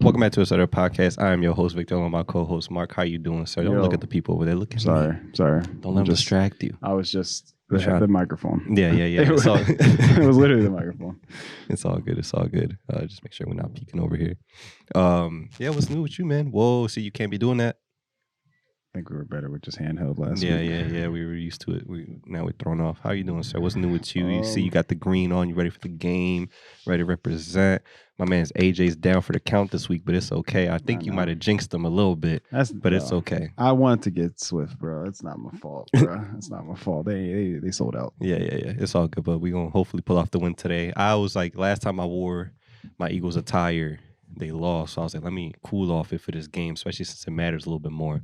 Welcome back to another podcast. I am your host, Victor, and my co-host, Mark. How you doing, sir? Don't look at the people over there. Look at me. Sorry. Don't let them distract you. I was just the microphone. Yeah. It was literally the microphone. It's all good. Just make sure we're not peeking over here. What's new with you, man? Whoa, see, you can't be doing that. I think we were better with just handheld last week. Yeah. We were used to it. Now we're thrown off. How you doing, sir? What's new with you? You see, you got the green on. You ready for the game? Ready to represent? My man's AJ's down for the count this week, but it's okay. I think you might have jinxed him a little bit, but it's okay. I wanted to get Swift, bro. It's not my fault, bro. It's not my fault. They sold out. Yeah. It's all good, but we're going to hopefully pull off the win today. I was like, last time I wore my Eagles attire, they lost. So I was like, let me cool off it for this game, especially since it matters a little bit more.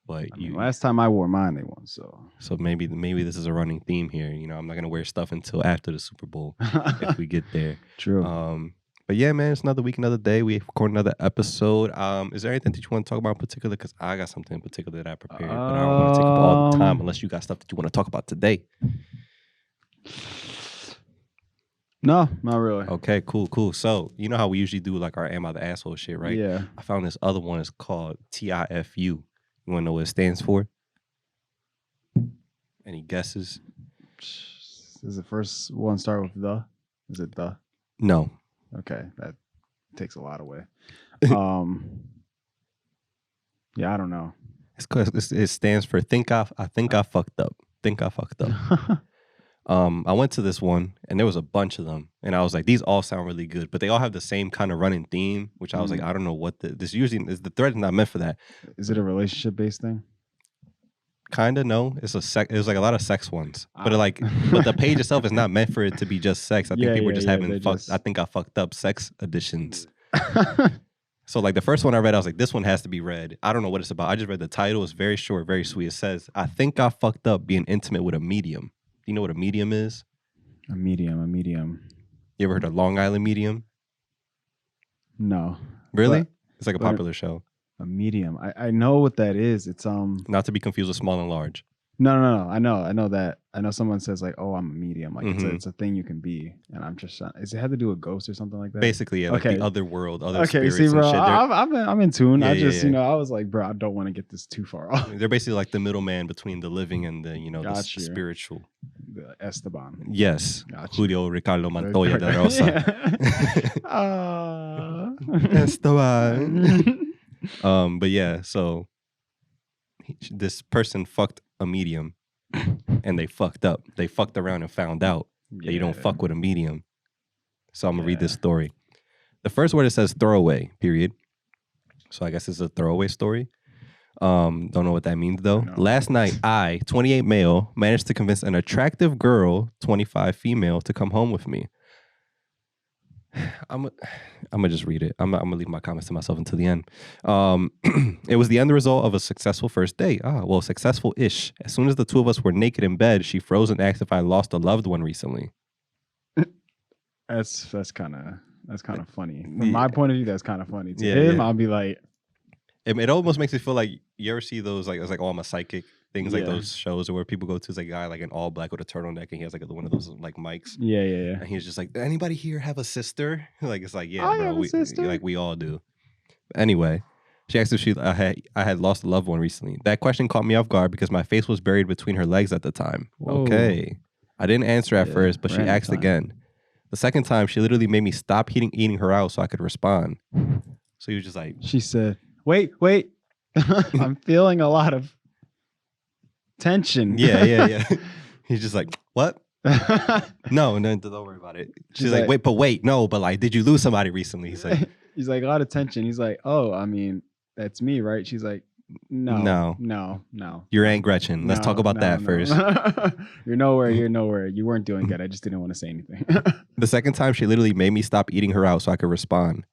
But last time I wore mine, they won. So maybe this is a running theme here. You know, I'm not going to wear stuff until after the Super Bowl if we get there. True. But yeah, man, it's another week, another day. We record another episode. Is there anything that you want to talk about in particular? Because I got something in particular that I prepared, but I don't want to take up all the time unless you got stuff that you want to talk about today. No, not really. Okay, cool. So, you know how we usually do like our Am I the Asshole shit, right? Yeah. I found this other one. It's called TIFU. You want to know what it stands for? Any guesses? Does the first one start with the? Is it the? No. Okay, that takes a lot away. Yeah, I don't know. It stands for I think I fucked up. I went to this one and there was a bunch of them, and I was like, these all sound really good, but they all have the same kind of running theme, which I was like, I don't know what this usually is. The thread is not meant for that. Is it a relationship based thing? Kinda, no. It was like a lot of sex ones, but but the page itself is not meant for it to be just sex. I think people are just having fucked. I think I fucked up sex editions. So like the first one I read, I was like, this one has to be read. I don't know what it's about. I just read the title. It's very short, very sweet. It says, I think I fucked up being intimate with a medium. Do you know what a medium is? A medium. You ever heard of Long Island Medium? No. Really? It's like a popular show. A medium. I know what that is. It's not to be confused with small and large. No. I know that. I know someone says like, "Oh, I'm a medium." Like it's a thing you can be, and I'm just. Is it have to do with ghosts or something like that? Basically, yeah, like the other world, other spirits see, bro, and shit. I'm in tune. I I was like, bro, I don't want to get this too far off. They're basically like the middleman between the living and the the spiritual. The Esteban. Yes. Julio Ricardo Montoya de Rosa. Esteban. But yeah, so this person fucked a medium and they fucked up. They fucked around and found out that you don't fuck with a medium. So I'm gonna read this story. The first word, it says throwaway, period. So I guess it's a throwaway story. Don't know what that means though. Last night, I, 28 male, managed to convince an attractive girl, 25 female, to come home with me. I'm gonna just read it. I'm gonna leave my comments to myself until the end. It was the end result of a successful first date. Successful-ish. As soon as the two of us were naked in bed, she froze and asked if I lost a loved one recently. That's kind of funny. From my point of view, that's kind of funny. To him, I'll be like, it almost makes me feel like, you ever see those like it's like, oh, I'm a psychic things, like those shows where people go to, it's like a guy like in all black with a turtleneck and he has like one of those like mics. Yeah. And he's just like, anybody here have a sister? Like it's like, I bro, have a sister. Like we all do. Anyway, she asked if I had lost a loved one recently. That question caught me off guard because my face was buried between her legs at the time. Whoa. Okay. I didn't answer at first, but she asked again. The second time, she literally made me stop eating her out so I could respond. So he was just like... She said, wait. I'm feeling a lot of tension. Yeah. He's just like, what? No, don't worry about it. She's like, wait, no, but like, did you lose somebody recently? He's like, a lot of tension. He's like, oh, I mean, that's me, right? She's like, no. Your Aunt Gretchen. Let's talk about that first. You're nowhere. You weren't doing good. I just didn't want to say anything. The second time, she literally made me stop eating her out so I could respond.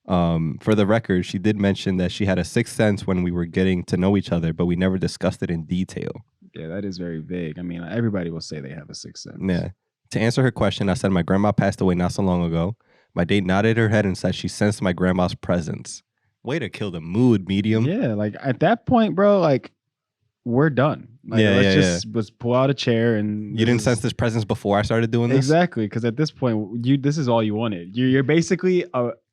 For the record, she did mention that she had a sixth sense when we were getting to know each other, but we never discussed it in detail. Yeah, that is very vague. I mean, everybody will say they have a sixth sense. Yeah. To answer her question, I said my grandma passed away not so long ago. My date nodded her head and said she sensed my grandma's presence. Way to kill the mood, medium. Yeah, like at that point, bro, like we're done. Like, let's pull out a chair and... You didn't sense this presence before I started doing this? Exactly, because at this point, this is all you wanted. You're basically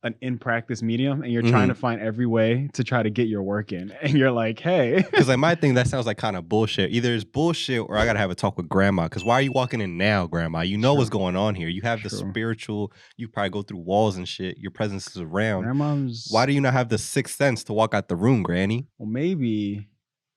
an in practice medium, and you're trying to find every way to try to get your work in, and you're like, hey, because like my thing, that sounds like kind of bullshit. Either it's bullshit or I gotta have a talk with grandma. Because why are you walking in now, grandma? You know what's going on here. You have the spiritual. You probably go through walls and shit. Your presence is around. Grandma's. Why do you not have the sixth sense to walk out the room, granny? Well, maybe.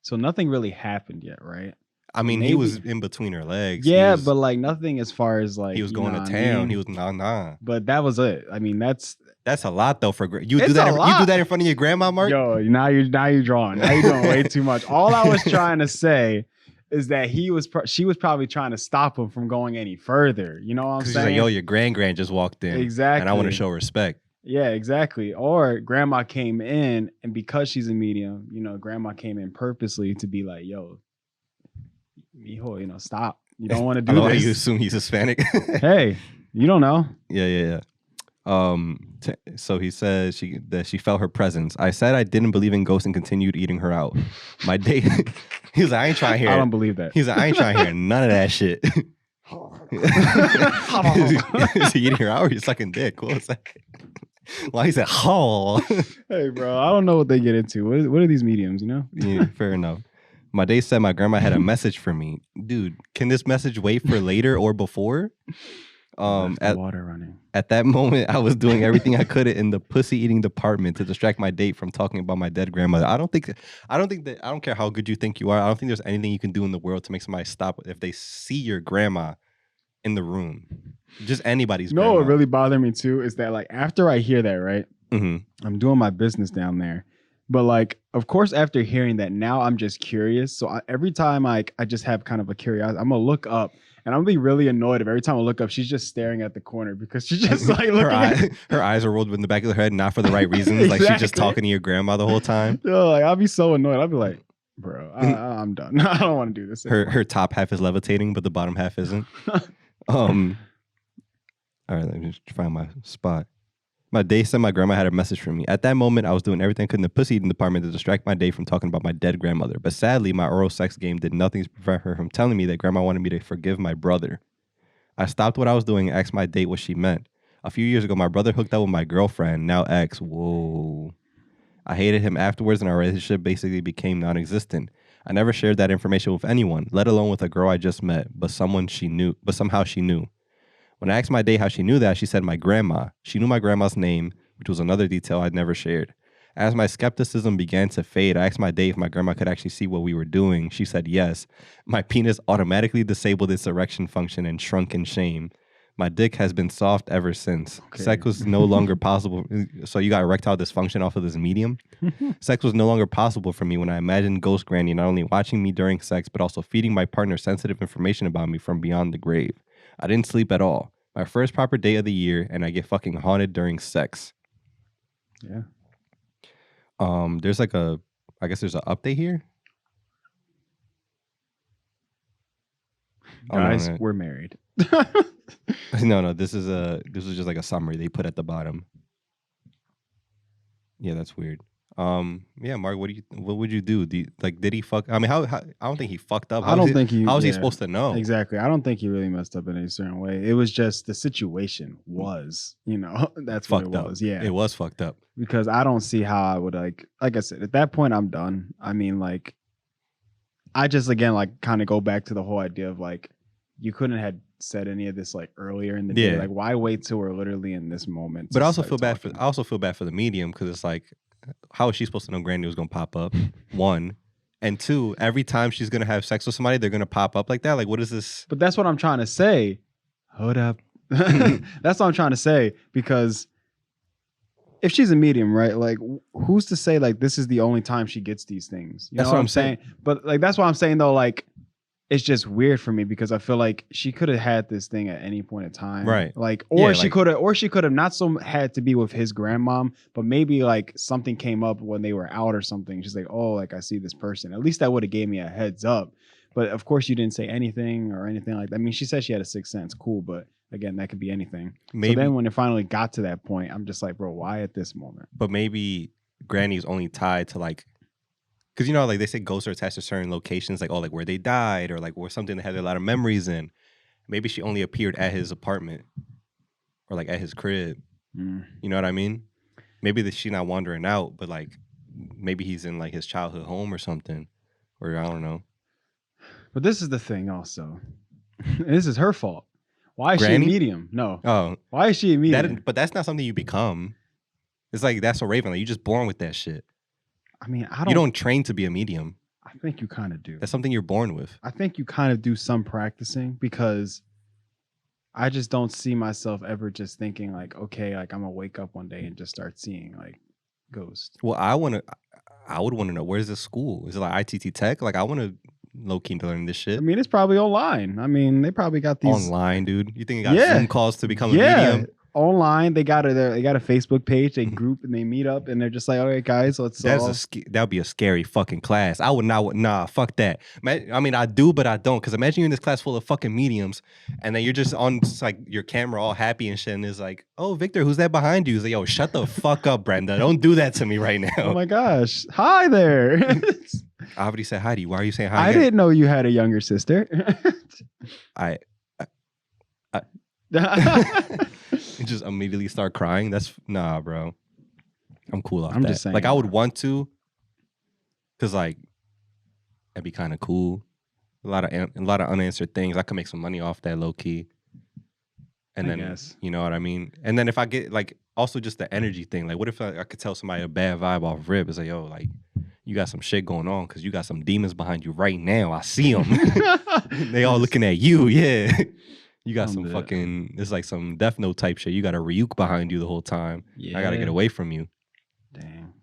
So nothing really happened yet, right? I mean, he was in between her legs. Yeah, but like nothing as far as like he was going to town. I mean? He was nah. But that was it. I mean, that's a lot though for you do that. You do that in front of your grandma, Mark. Yo, now you're drawing. Now you're doing way too much. All I was trying to say is that she was probably trying to stop him from going any further. You know what I'm saying? She's like, yo, your grand just walked in. Exactly. And I want to show respect. Yeah, exactly. Or grandma came in, and because she's a medium, you know, grandma came in purposely to be like, yo, mijo, you know, stop. You don't want to do this. You assume he's Hispanic. Hey, you don't know. Yeah. So he says that she felt her presence. I said I didn't believe in ghosts and continued eating her out. My date, he was like, I ain't trying to hear. I don't believe that. He's like, I ain't trying to hear none of that shit. Is he eating her out or you sucking dick? What was that? Well, he said, "Oh." Hey, bro, I don't know what they get into. What are these mediums? You know? Yeah, fair enough. My date said my grandma had a message for me. Dude, can this message wait for later or before? Water running. At that moment, I was doing everything I could in the pussy eating department to distract my date from talking about my dead grandmother. I don't care how good you think you are. I don't think there's anything you can do in the world to make somebody stop if they see your grandma in the room. Just anybody's grandma. What really bothered me too is that like after I hear that, right? Mm-hmm. I'm doing my business down there. But like, of course, after hearing that, now I'm just curious. So every time I just have kind of a curiosity, I'm going to look up. And I'm gonna be really annoyed if every time I look up, she's just staring at the corner because she's just like looking her eyes are rolled in the back of her head, not for the right reasons. Exactly. Like she's just talking to your grandma the whole time. Yo, like I'll be so annoyed. I'll be like, bro, I'm done. I don't want to do this anymore. Her top half is levitating, but the bottom half isn't. All right, let me just find my spot. My day said my grandma had a message for me. At that moment, I was doing everything I could in the pussy eating department to distract my day from talking about my dead grandmother. But sadly, my oral sex game did nothing to prevent her from telling me that grandma wanted me to forgive my brother. I stopped what I was doing and asked my date what she meant. A few years ago, my brother hooked up with my girlfriend, now ex. Whoa. I hated him afterwards and our relationship basically became non-existent. I never shared that information with anyone, let alone with a girl I just met, but somehow she knew. When I asked my date how she knew that, she said my grandma. She knew my grandma's name, which was another detail I'd never shared. As my skepticism began to fade, I asked my date if my grandma could actually see what we were doing. She said yes. My penis automatically disabled its erection function and shrunk in shame. My dick has been soft ever since. Okay. Sex was no longer possible. So you got erectile dysfunction off of this medium? Sex was no longer possible for me when I imagined Ghost Granny not only watching me during sex, but also feeding my partner sensitive information about me from beyond the grave. I didn't sleep at all. My first proper day of the year, and I get fucking haunted during sex. Yeah. There's like I guess there's an update here. Guys, we're married. No, this is just like a summary they put at the bottom. Yeah, that's weird. Yeah, Mark, what would you do? Did he fuck? I mean, how I don't think he fucked up. How was he supposed to know? Exactly. I don't think he really messed up in a certain way. It was just the situation was, that's fucked what it up. was. Yeah, it was fucked up. Because I don't see how I would like I said, at that point I'm done. I mean, like, I just again like kind of go back to the whole idea of like you couldn't have said any of this like earlier in the day. Like, why wait till we're literally in this moment? But I also feel bad for the medium because it's like, how is she supposed to know Granny was gonna pop up? One. And two, every time she's gonna have sex with somebody, they're gonna pop up like that. Like, what is this? But that's what I'm trying to say. Hold up. That's what I'm trying to say. Because if she's a medium, right? Like, who's to say like this is the only time she gets these things? You that's know what I'm saying. But like that's what I'm saying though, like it's just weird for me because I feel like she could have had this thing at any point in time. Right. Like, she could have not so had to be with his grandmom, but maybe like something came up when they were out or something. She's like, oh, like I see this person. At least that would have gave me a heads up. But of course you didn't say anything or anything like that. I mean, she said she had a sixth sense. Cool. But again, that could be anything. Maybe. So then when it finally got to that point, I'm just like, bro, why at this moment? But maybe Granny's only tied to like, because, like they say ghosts are attached to certain locations, like, like where they died or like where something they had a lot of memories in. Maybe she only appeared at his apartment or like at his crib. You know what I mean? maybe that she not wandering out, but like maybe he's in like his childhood home or something, or I don't know. But this is the thing also. This is her fault. Why is she Granny? a medium? No. Oh, Why is she a medium? but that's not something you become. It's like that's a Raven. Like you just born with that shit. I mean, You don't train to be a medium. I think you kind of do. That's something you're born with. I think you kind of do some practicing because I just don't see myself ever just thinking like, okay, like I'm gonna wake up one day and just start seeing like ghosts. Well, I would want to know, where's this school? Is it like ITT Tech? Like I want to low key learn this shit. I mean, it's probably online. I mean, they probably got these Online, dude. You think you got Yeah. Zoom calls to become a medium? online. They got they got a Facebook page, they group and they meet up and they're just like, all right, guys, let's That all. would be a scary fucking class. I would not. Nah, fuck that. I mean, I do, but I don't. Because imagine you're in this class full of fucking mediums, and then you're just on just like your camera, all happy and shit, and it's like, oh, Victor, who's that behind you? He's like, yo, shut the fuck up, Brenda. Don't do that to me right now. Oh my gosh, hi there. I already said hi to you. Why are you saying hi? I again? didn't know you had a younger sister. You just immediately start crying. That's nah, bro. I'm cool off I'm that. just saying, like I would want to, cause like it'd be kind of cool. A lot of unanswered things. I could make some money off that low key. And I then guess. you know what I mean. And then if I get like also just the energy thing. Like what if I could tell somebody a bad vibe off rip? It's like yo, like you got some shit going on because you got some demons behind you right now. I see them. They all looking at you. Yeah. You got some fucking, it's like some Death Note type shit. You got a Ryuk behind you the whole time. Yeah. I got to get away from you. Dang.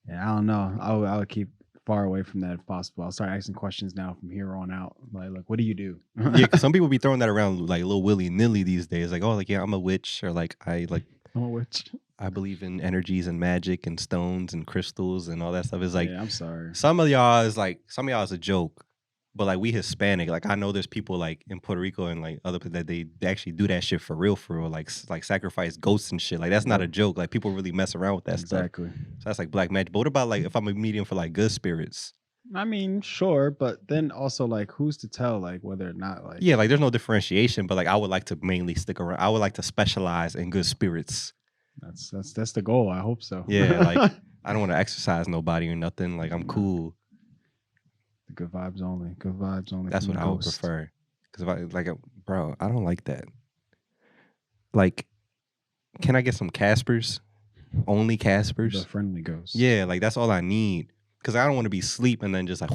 Yeah, I don't know. I would keep far away from that if possible. I'll start asking questions now from here on out. Like, what do you do? Yeah, because some people be throwing that around like a little willy-nilly these days. Like, oh, like, yeah, I'm a witch. Or like, I'm a witch. I believe in energies and magic and stones and crystals and all that stuff. It's like, yeah, I'm sorry. some of y'all is a joke. But like we Hispanic, like I know there's people like in Puerto Rico and like other people that they actually do that shit for real, like sacrifice ghosts and shit. Like that's not a joke. Like people really mess around with that stuff. Exactly. So that's like black magic. But what about like if I'm a medium for like good spirits? I mean, sure, but then also like who's to tell like whether or not like Yeah, like there's no differentiation. But like I would like to mainly stick around. I would like to specialize in good spirits. That's the goal. I hope so. Yeah, like I don't want to exercise nobody or nothing. Like I'm cool. Good vibes only. Good vibes only. That's what I would prefer. Because if I like, bro, I don't like that. Like, can I get some Caspers? Only Caspers? The friendly ghost. Yeah, like that's all I need. Because I don't want to be asleep and then just like,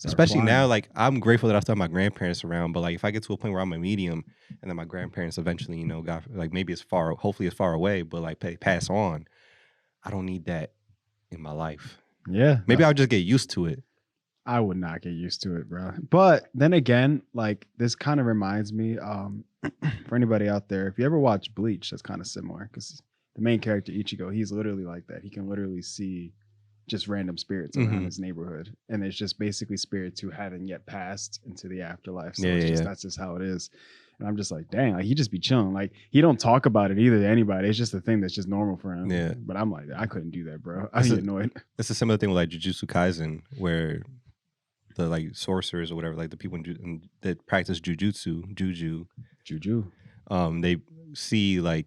especially now, like I'm grateful that I still have my grandparents around. But like, if I get to a point where I'm a medium and then my grandparents eventually, you know, got like maybe hopefully it's far away, but like pass on. I don't need that in my life. Yeah. Maybe I'll just get used to it. I would not get used to it, bro. But then again, like this kind of reminds me, for anybody out there, if you ever watch Bleach, that's kind of similar because the main character Ichigo, he's literally like that. He can literally see just random spirits around his neighborhood, and it's just basically spirits who haven't yet passed into the afterlife. So that's just how it is. And I'm just like, dang, like he just be chilling. Like he don't talk about it either to anybody. It's just a thing that's just normal for him. Yeah. But I'm like, I couldn't do that, bro. I'd get annoyed. It's a similar thing with like Jujutsu Kaisen, where the like sorcerers or whatever, like the people that practice juju, they see like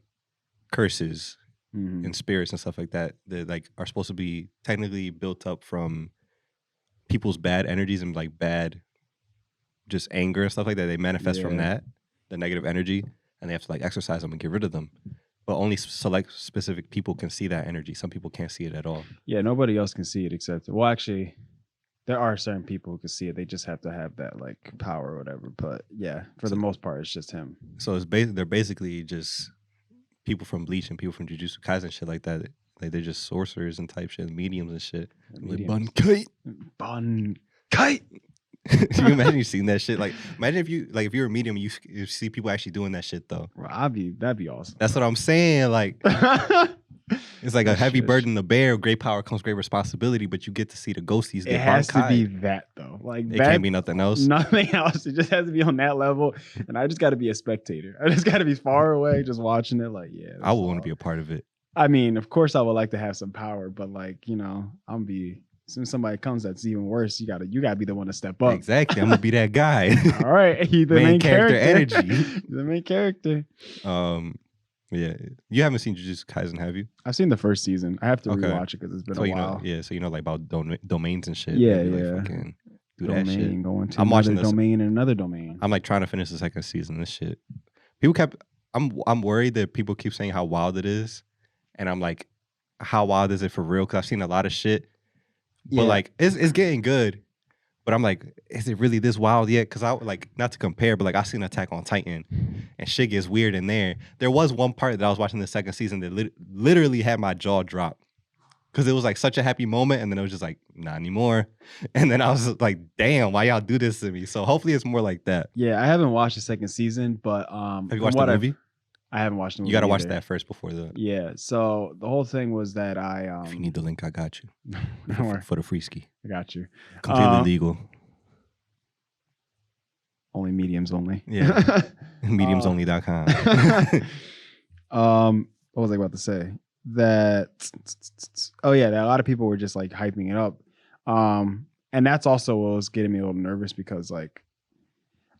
curses and spirits and stuff like that like are supposed to be technically built up from people's bad energies and like bad just anger and stuff like that. They manifest from that, the negative energy, and they have to like exercise them and get rid of them. But only select specific people can see that energy. Some people can't see it at all. Yeah, nobody else can see it except, well, actually, there are certain people who can see it. They just have to have that like power or whatever. But yeah, for the most part, it's just him. So they're basically just people from Bleach and people from Jujutsu Kaisen and shit like that. Like they're just sorcerers and type shit, mediums and shit. Like Bunkite. Can you imagine you seen that shit? Like, imagine if you're a medium, you see people actually doing that shit though. Well, that'd be awesome. That's what I'm saying. Like, it's like a heavy burden to bear. Great power comes great responsibility, but you get to see the ghosties. It has to be that though. Like it can't be nothing else. Nothing else. It just has to be on that level, and I just got to be a spectator. I just got to be far away, just watching it. Like, yeah, I would want to be a part of it. I mean, of course, I would like to have some power, but like, you know, as soon as somebody comes that's even worse, you gotta be the one to step up. Exactly. I'm gonna be that guy. All right. He's the main character energy. The main character. Yeah, you haven't seen Jujutsu Kaisen, have you? I've seen the first season. I have to Okay. rewatch it because it's been So a you know, while. yeah. So you know, like about domains and shit. Yeah, Maybe, yeah. Like fucking do that shit. Domain going to I'm another watching this. domain and another domain. I'm like trying to finish the second season. This shit. People kept. I'm worried that people keep saying how wild it is, and I'm like, how wild is it for real? Because I've seen a lot of shit, but Yeah. like it's getting good. But I'm like, is it really this wild yet? Because I like not to compare, but like I seen Attack on Titan, and shit gets weird in there. There was one part that I was watching the second season that literally had my jaw drop. Because it was like such a happy moment, and then it was just like, not anymore. And then I was like, damn, why y'all do this to me? So hopefully it's more like that. Yeah, I haven't watched the second season, but Have you watched the movie? I haven't watched the movie. You gotta watch either. that first before the. Yeah. So the whole thing was that I If you need the link, I got you. don't worry, For the free ski. I got you. Completely legal. Only mediums only. Yeah. Mediumsonly.com. What was I about to say? That oh yeah, that a lot of people were just like hyping it up. And that's also what was getting me a little nervous because like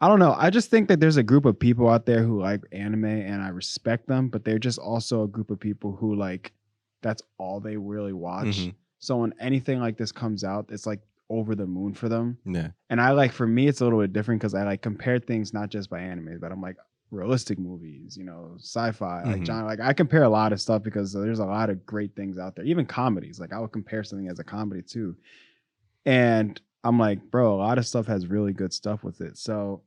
I don't know. I just think that there's a group of people out there who like anime and I respect them, but they're just also a group of people who like that's all they really watch. Mhm. So when anything like this comes out, it's like over the moon for them. Yeah. And I like for me it's a little bit different because I like compare things not just by anime, but I'm like realistic movies, you know, sci-fi, like Mhm. John, like I compare a lot of stuff because there's a lot of great things out there, even comedies. Like I would compare something as a comedy too. And I'm like, bro, a lot of stuff has really good stuff with it. So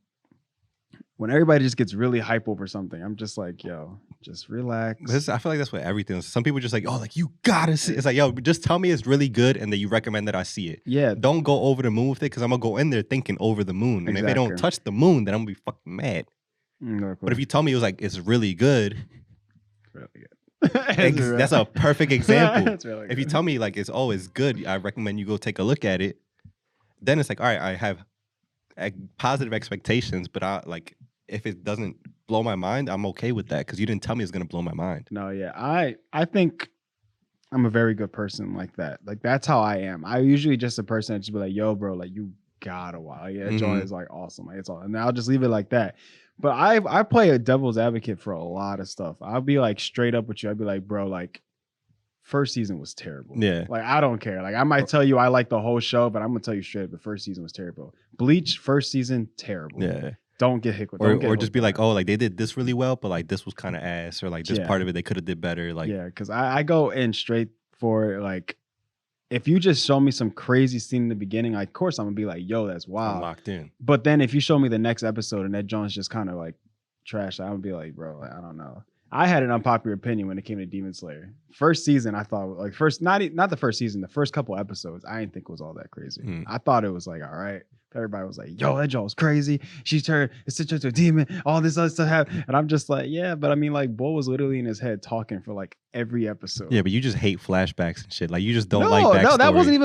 when everybody just gets really hype over something, I'm just like, yo, just relax. I feel like that's what everything is. Some people just like, oh, like you gotta see. It's like, yo, just tell me it's really good and that you recommend that I see it. Yeah. Don't go over the moon with it because I'm gonna go in there thinking over the moon. And if they don't Exactly. touch the moon, then I'm gonna be fucking mad. But if you tell me it was like it's really good, really good. that's a perfect example. It's really If you good. tell me like it's always good, I recommend you go take a look at it. Then it's like, all right, I have positive expectations, but I like if it doesn't blow my mind, I'm okay with that because you didn't tell me it's gonna blow my mind. No, yeah. I think I'm a very good person like that. Like that's how I am. I usually just a person that just be like, yo, bro, like you gotta watch. Like, yeah, joint is like awesome. Like it's all, and I'll just leave it like that. But I play a devil's advocate for a lot of stuff. I'll be like straight up with you. I'd be like, bro, like first season was terrible. Yeah. Like I don't care. Like I might tell you I like the whole show, but I'm gonna tell you straight up the first season was terrible. Bleach first season terrible. Yeah. Don't get hit with Or just be like, oh, like they did this really well, but like this was kind of ass, or like this Yeah. part of it they could have did better. Like yeah, because I go in straight for like if you just show me some crazy scene in the beginning, like, of course I'm gonna be like, yo, that's I'm wild. locked in. But then if you show me the next episode and that Jones just kind of like trash, I would be like, bro, like, I don't know. I had an unpopular opinion when it came to Demon Slayer. First season, I thought like not the first season, the first couple episodes, I didn't think was all that crazy. I thought it was like all right. Everybody was like, yo, that Jones crazy. She turned it's such a demon, all this other stuff happened. And I'm just like, yeah, but I mean, like, Bull was literally in his head talking for like every episode. Yeah, but you just hate flashbacks and shit. Like you just don't no, like backstory. No, that wasn't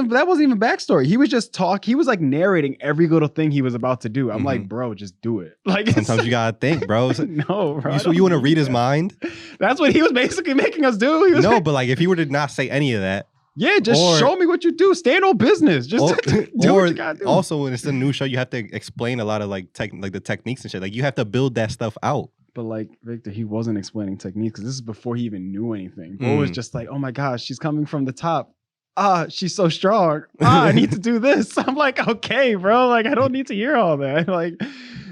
even backstory. He was just he was like narrating every little thing he was about to do. I'm like, bro, just do it. Like sometimes you gotta think, bro. No, bro. You want to read his mind? That's what he was basically making us do. He was no, but like if he were to not say any of that. Yeah, just show me what you do. Stand on business. Just do what you gotta do. Also, when it's a new show, you have to explain a lot of like the techniques and shit. Like you have to build that stuff out. But like Victor, he wasn't explaining techniques because this is before he even knew anything. Bo was just like, oh my gosh, she's coming from the top. She's so strong. I need to do this. I'm like, okay, bro. Like I don't need to hear all that. Like,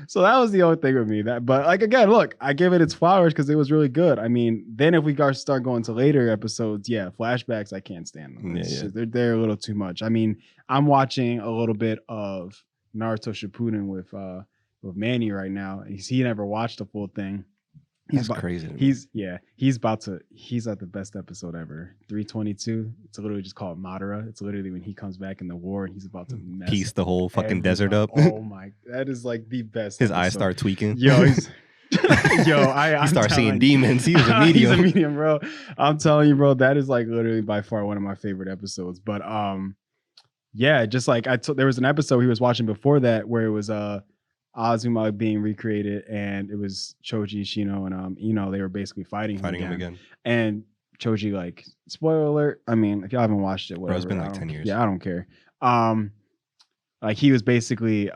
so that was the only thing with me. But like again, look, I give it its flowers because it was really good. I mean, then if we start going to later episodes, yeah, flashbacks, I can't stand them. Yeah. They're a little too much. I mean, I'm watching a little bit of Naruto Shippuden with Manny right now. He never watched the full thing. That's crazy. He's at the best episode ever. 322. It's literally just called Madara. It's literally when he comes back in the war and he's about to piece the whole fucking desert up. Oh my, that is like the best. His eyes start tweaking. Yo, he starts seeing demons. He was a medium. He's a medium, bro. I'm telling you, bro, that is like literally by far one of my favorite episodes. But yeah, just like there was an episode he was watching before that where it was Azuma being recreated, and it was Choji, Shino, and Ino. They were basically fighting him again. And Choji, like, spoiler alert. I mean, if y'all haven't watched it, whatever. Bro, it's been like 10 years. Yeah, I don't care. Like he was basically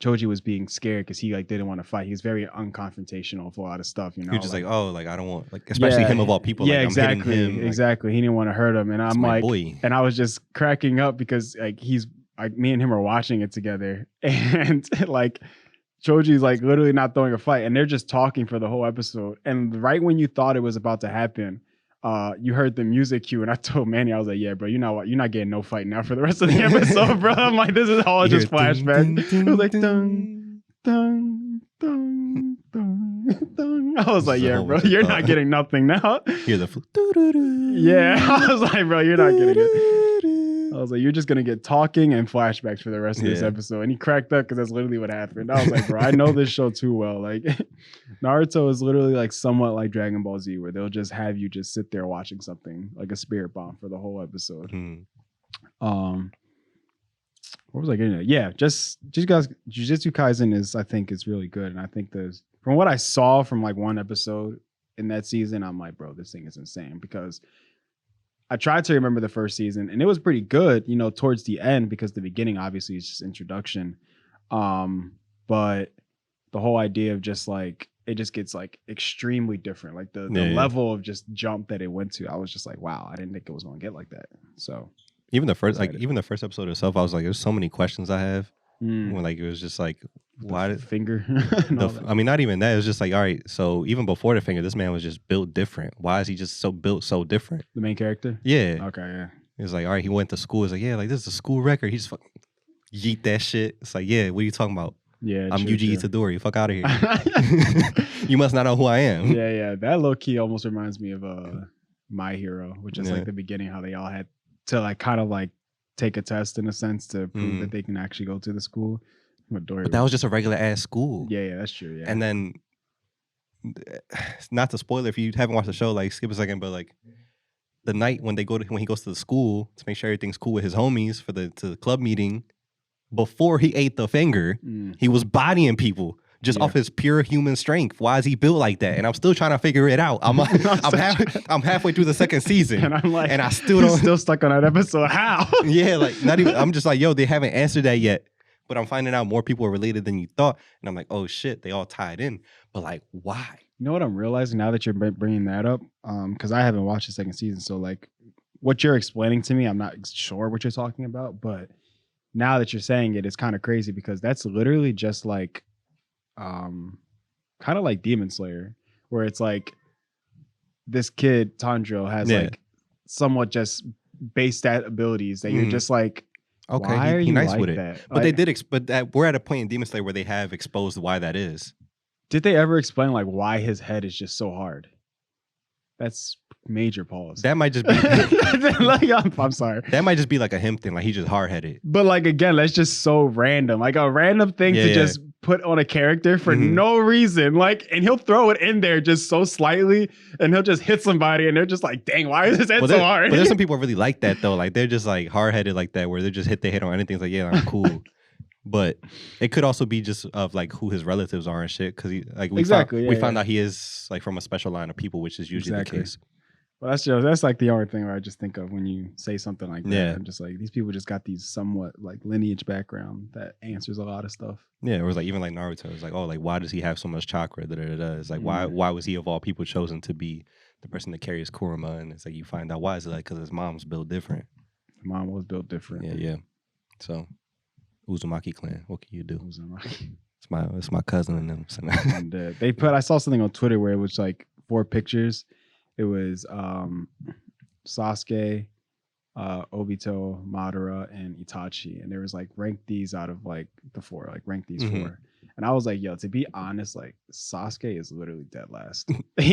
Choji was being scared because he like didn't want to fight. He was very unconfrontational with a lot of stuff, you know. You're just like, oh, like I don't want, like, especially him of all people. Yeah, like, exactly, I'm hitting him, exactly. He didn't want to hurt him, and I'm like, boy. and I was just cracking up because like he's like me and him are watching it together, and like Choji's like literally not throwing a fight, and they're just talking for the whole episode. And right when you thought it was about to happen, you heard the music cue, and I told Manny, I was like, yeah, bro, you know what? You're not getting no fight now for the rest of the episode, bro. I'm like, this is all just flashback. It was like dun dun dun dun dun. I was like, yeah, bro, you're not getting nothing now. Hear the yeah. I was like, bro, you're not getting it. I was like, you're just gonna get talking and flashbacks for the rest of this episode. And he cracked up because that's literally what happened. I was like, bro, I know this show too well. Like Naruto is literally like somewhat like Dragon Ball Z, where they'll just have you just sit there watching something like a spirit bomb for the whole episode. What was I getting at? Yeah, just guys, Jujutsu Kaisen is, I think, is really good. And I think there's, from what I saw from like one episode in that season, I'm like, bro, this thing is insane, because I tried to remember the first season and it was pretty good, you know, towards the end, because the beginning obviously is just introduction. But the whole idea of just like, it just gets like extremely different. Like the level of just jump that it went to, I was just like, wow, I didn't think it was going to get like that. So even the first episode itself, I was like, there's so many questions I have. When like it was just like, why did finger? I mean, not even that. It was just like, all right, so even before the finger, this man was just built different. Why is he just built so different? The main character? Yeah. Okay, yeah. It was like, all right, he went to school. It's like, yeah, like this is a school record. He just fucking yeet that shit. It's like, yeah, what are you talking about? Yeah, I'm Yuji Itadori. Fuck out of here. You must not know who I am. Yeah. That low key almost reminds me of My Hero, which is like the beginning, how they all had to like kind of like take a test in a sense to prove that they can actually go to the school. But that was just a regular ass school. Yeah, that's true. Yeah. And then, not to spoil it if you haven't watched the show, like skip a second, but like the night when he goes to the school to make sure everything's cool with his homies for the club meeting, before he ate the finger, he was bodying people just off his pure human strength. Why is he built like that? And I'm still trying to figure it out. I'm halfway through the second season, and I'm like, and I still stuck on that episode. How? Yeah, like not even. I'm just like, yo, they haven't answered that yet. But I'm finding out more people are related than you thought, and I'm like, oh shit, they all tied in. But like, why? You know what I'm realizing now that you're bringing that up? Because I haven't watched the second season, so like, what you're explaining to me, I'm not sure what you're talking about. But now that you're saying it, it's kind of crazy, because that's literally just like, kind of like Demon Slayer, where it's like this kid Tanjiro has like somewhat just base stat abilities that you're just like, okay, why are you nice like with it? That? But like, they did. We're at a point in Demon Slayer where they have exposed why that is. Did they ever explain like why his head is just so hard? That's major pause. That might just be. Like, I'm sorry. That might just be like a him thing. Like he's just hard headed. But like again, that's just so random. Like a random thing to just put on a character for no reason. Like, and he'll throw it in there just so slightly, and he'll just hit somebody, and they're just like, "Dang, why is his head so hard?" But there's some people really like that though. Like they're just like hard headed like that, where they just hit their head on anything. It's like, yeah, I'm cool. But it could also be just of like who his relatives are and shit. Because we found out he is like from a special line of people, which is usually the case. Well, that's like the only thing where I just think of when you say something like that. Yeah. I'm just like, these people just got these somewhat like lineage background that answers a lot of stuff. Yeah, it was like even like Naruto. It was like, oh, like why does he have so much chakra? It's like why was he of all people chosen to be the person that carries Kurama? And it's like you find out why is it like because his mom's built different. Mom was built different. Yeah. So Uzumaki clan, what can you do? Uzumaki. It's my cousin and them. And I saw something on Twitter where it was like 4 pictures. It was Sasuke, Obito, Madara, and Itachi. And there was like, rank these out of like the 4, like rank these 4. And I was like, yo, to be honest, like Sasuke is literally dead last.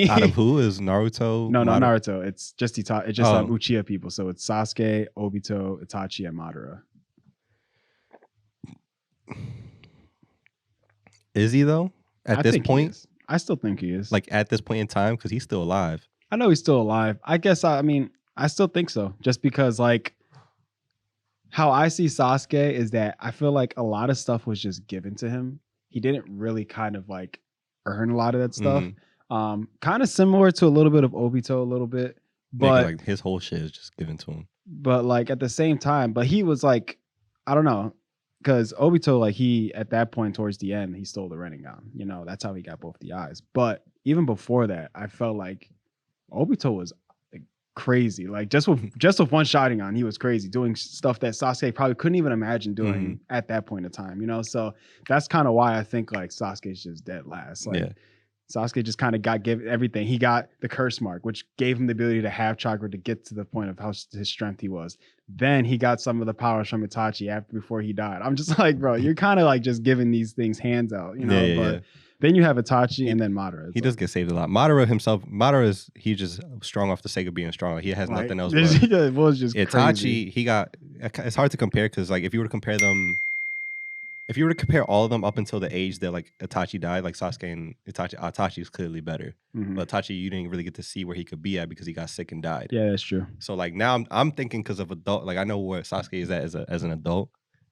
Out of who? Is Naruto? No, not Naruto. It's just Itachi. It's just Uchiha people. So it's Sasuke, Obito, Itachi, and Madara. Is he though? At this point? I still think he is. Like at this point in time, because he's still alive. I know he's still alive. I guess, I mean, I still think so. Just because, like, how I see Sasuke is that I feel like a lot of stuff was just given to him. He didn't really kind of, like, earn a lot of that stuff. Kind of similar to a little bit of Obito, a little bit. But like his whole shit is just given to him. But, like, at the same time, but he was, like, I don't know, because Obito, like he at that point towards the end, he stole the Rinnegan. You know, that's how he got both the eyes. But even before that, I felt like Obito was like, crazy. Like just with one Sharingan, he was crazy, doing stuff that Sasuke probably couldn't even imagine doing at that point in time. You know, so that's kind of why I think like Sasuke's just dead last. Like Sasuke just kind of got given everything. He got the curse mark, which gave him the ability to have chakra to get to the point of how his strength he was. Then he got some of the powers from Itachi before he died. I'm just like, bro, you're kind of like just giving these things hands out, you know? But then you have Itachi and then Madara. He does get saved a lot. Madara himself, he's just strong off the sake of being strong. He has nothing else. It was just Itachi, crazy. It's hard to compare because like if you were to compare all of them up until the age that like Itachi died, like Sasuke and Itachi is clearly better. But Itachi, you didn't really get to see where he could be at because he got sick and died. Yeah, that's true. So like now I'm thinking because of adult, like I know where Sasuke is at as an adult.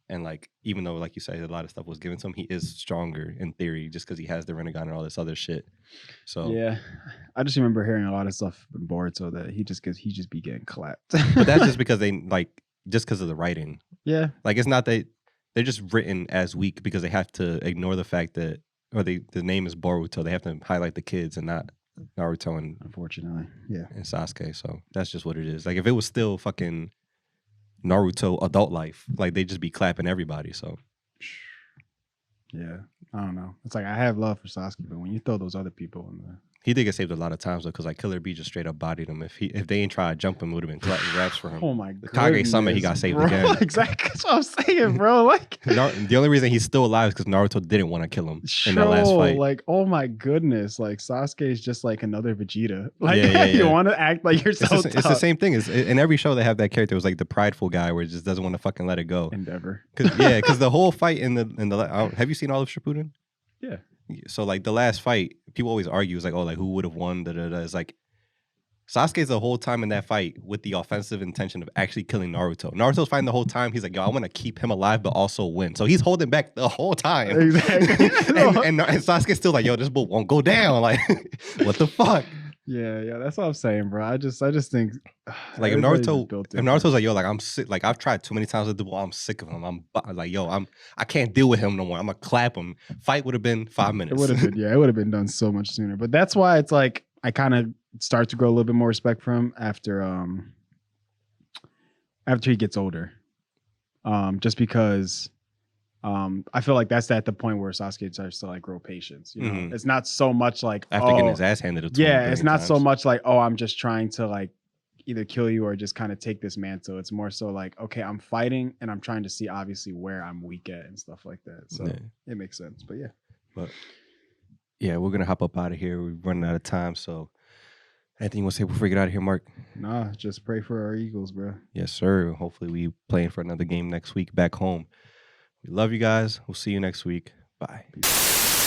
And like, even though, like you said, a lot of stuff was given to him, he is stronger in theory just because he has the Rinnegan and all this other shit. So yeah, I just remember hearing a lot of stuff in Boruto that he just be getting clapped. But that's just because just because of the writing. Yeah, like it's not that they're just written as weak because they have to ignore the fact that, the name is Boruto. They have to highlight the kids and not Naruto and unfortunately, and Sasuke. So that's just what it is. Like if it was still fucking Naruto adult life, like they'd just be clapping everybody. So yeah, I don't know. It's like I have love for Sasuke, but when you throw those other people in the he did get saved a lot of times though, because like Killer Bee just straight up bodied him. If they ain't tried to jump him, it would have been collecting raps for him. Oh my god, Kage Summit, he got saved again. Exactly, that's what I'm saying, bro. Like the only reason he's still alive is because Naruto didn't want to kill him in that last fight. Like, oh my goodness, like Sasuke is just like another Vegeta. Like you want to act like you're so tough. It's the same thing. In every show they have that character. It was like the prideful guy where he just doesn't want to fucking let it go. Endeavor. Because the whole fight in the have you seen all of Shippuden? Yeah. So like the last fight, people always argue, it's like, oh, like who would have won? It's like Sasuke's the whole time in that fight with the offensive intention of actually killing Naruto. Naruto's fighting the whole time. He's like, yo, I want to keep him alive, but also win. So he's holding back the whole time. Exactly. and Sasuke's still like, yo, this bull won't go down. Like, what the fuck? Yeah, that's what I'm saying, bro. I just think like if Naruto's like, yo, like I'm sick, like I've tried too many times with the ball, I'm sick of him. I'm like, yo, I can't deal with him no more. I'm gonna clap him. Fight would have been 5 minutes. It would have been, it would have been done so much sooner. But that's why it's like I kind of start to grow a little bit more respect for him after he gets older. Just because I feel like that's at the point where Sasuke starts to like grow patience. You know, it's not so much like after getting his ass handed to him. Yeah, it's not so much like, oh, I'm just trying to like either kill you or just kind of take this mantle. It's more so like, okay, I'm fighting and I'm trying to see obviously where I'm weak at and stuff like that. So it makes sense. But we're gonna hop up out of here. We're running out of time. So anything you want to say before we get out of here, Mark? Nah, just pray for our Eagles, bro. Yes, sir. Hopefully we playing for another game next week back home. We love you guys. We'll see you next week. Bye. Peace.